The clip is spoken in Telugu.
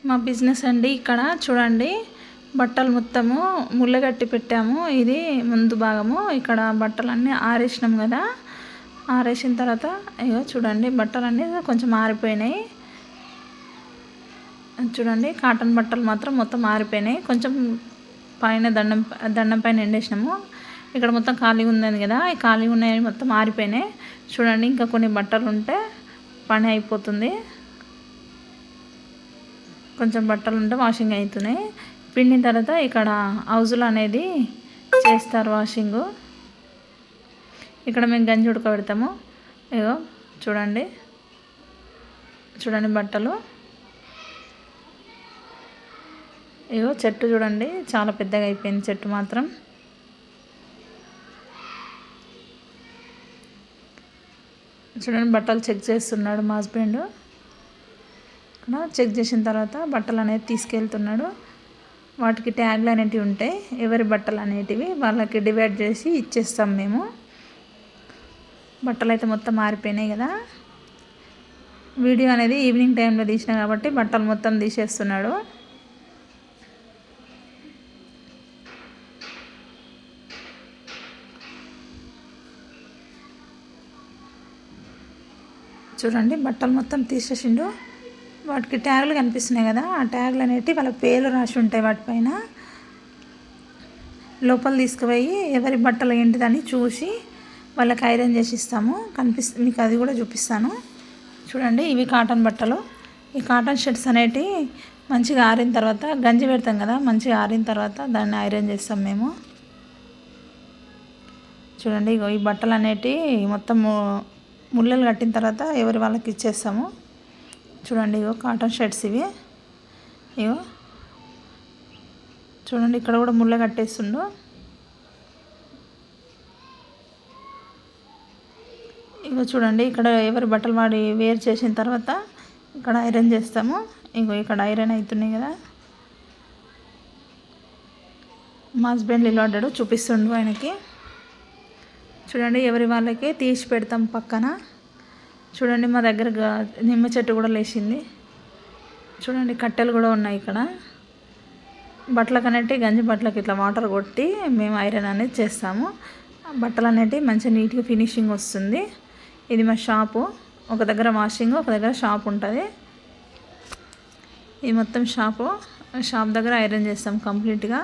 మా బిజినెస్ అండి. ఇక్కడ చూడండి బట్టలు మొత్తము ముళ్ళగట్టి పెట్టాము. ఇది ముందు భాగము. ఇక్కడ బట్టలన్నీ ఆరేసినాం కదా. ఆరేసిన తర్వాత ఇగో చూడండి బట్టలన్నీ కొంచెం ఆరిపోయినాయి. చూడండి కాటన్ బట్టలు మాత్రం మొత్తం ఆరిపోయినాయి. కొంచెం పైన దండం పైన ఎండేసినాము. ఇక్కడ మొత్తం ఖాళీగా ఉందని కదా, ఈ ఖాళీగా ఉన్నాయి మొత్తం ఆరిపోయినాయి. చూడండి ఇంకా కొన్ని బట్టలు ఉంటే పని అయిపోతుంది. కొంచెం బట్టలు ఉంటే వాషింగ్ అవుతున్నాయి. పిండిన తర్వాత ఇక్కడ హౌజులు అనేది చేస్తారు వాషింగు. ఇక్కడ మేము గంజి ఉడకబెడతాము. ఇగో చూడండి బట్టలు. ఇగో చెట్టు చూడండి చాలా పెద్దగా అయిపోయింది చెట్టు మాత్రం. చూడండి బట్టలు చెక్ చేస్తున్నాడు మా హస్బెండ్. చెక్ చేసిన తర్వాత బట్టలు అనేది తీసుకెళ్తున్నాడు. వాటికి ట్యాగ్లు అనేటివి ఉంటాయి. ఎవరి బట్టలు అనేటివి వాళ్ళకి డివైడ్ చేసి ఇచ్చేస్తాం మేము. బట్టలు అయితే మొత్తం మారిపోయినాయి కదా. వీడియో అనేది ఈవినింగ్ టైంలో తీసిన కాబట్టి బట్టలు మొత్తం తీసేస్తున్నాడు. చూడండి బట్టలు మొత్తం తీసేసిండు. వాటికి ట్యాగులు కనిపిస్తున్నాయి కదా, ఆ ట్యాగులు అనేటివి వాళ్ళ పేర్లు రాసి ఉంటాయి వాటిపైన. లోపల తీసుకుపోయి ఎవరి బట్టలు ఏంటిదని చూసి వాళ్ళకి ఐరన్ చేసి ఇస్తాము. మీకు అది కూడా చూపిస్తాను. చూడండి ఇవి కాటన్ బట్టలు. ఈ కాటన్ షర్ట్స్ అనేటివి మంచిగా ఆరిన తర్వాత గంజి పెడతాం కదా, మంచిగా ఆరిన తర్వాత దాన్ని ఐరన్ చేస్తాం మేము. చూడండి ఇగో ఈ బట్టలు అనేటివి మొత్తం ముళ్ళలు కట్టిన తర్వాత ఎవరి వాళ్ళకి ఇచ్చేస్తాము. చూడండి ఇగో కాటన్ షర్ట్స్ ఇవి. ఇగో చూడండి ఇక్కడ కూడా ముళ్ళ కట్టేస్తుండు. ఇగో చూడండి ఇక్కడ ఎవరి బట్టలు వాడి వేర్ చేసిన తర్వాత ఇక్కడ ఐరన్ చేస్తాము. ఇగో ఇక్కడ ఐరన్ అవుతున్నాయి కదా. మా హస్బెండ్ ఇలా ఆడాడు చూపిస్తుండు ఆయనకి. చూడండి ఎవరి వాళ్ళకి తీసి పెడతాం పక్కన. చూడండి మా దగ్గర నిమ్మ చెట్టు కూడా లేచింది. చూడండి కట్టెలు కూడా ఉన్నాయి ఇక్కడ. బట్టలకు అనేటివి గంజి బట్టలకి ఇట్లా వాటర్ కొట్టి మేము ఐరన్ అనేది చేస్తాము. బట్టలు అనేటివి మంచిగా నీట్గా ఫినిషింగ్ వస్తుంది. ఇది మా షాపు. ఒక దగ్గర వాషింగ్, ఒక దగ్గర షాప్ ఉంటుంది. ఇది మొత్తం షాప్ దగ్గర ఐరన్ చేస్తాం కంప్లీట్గా.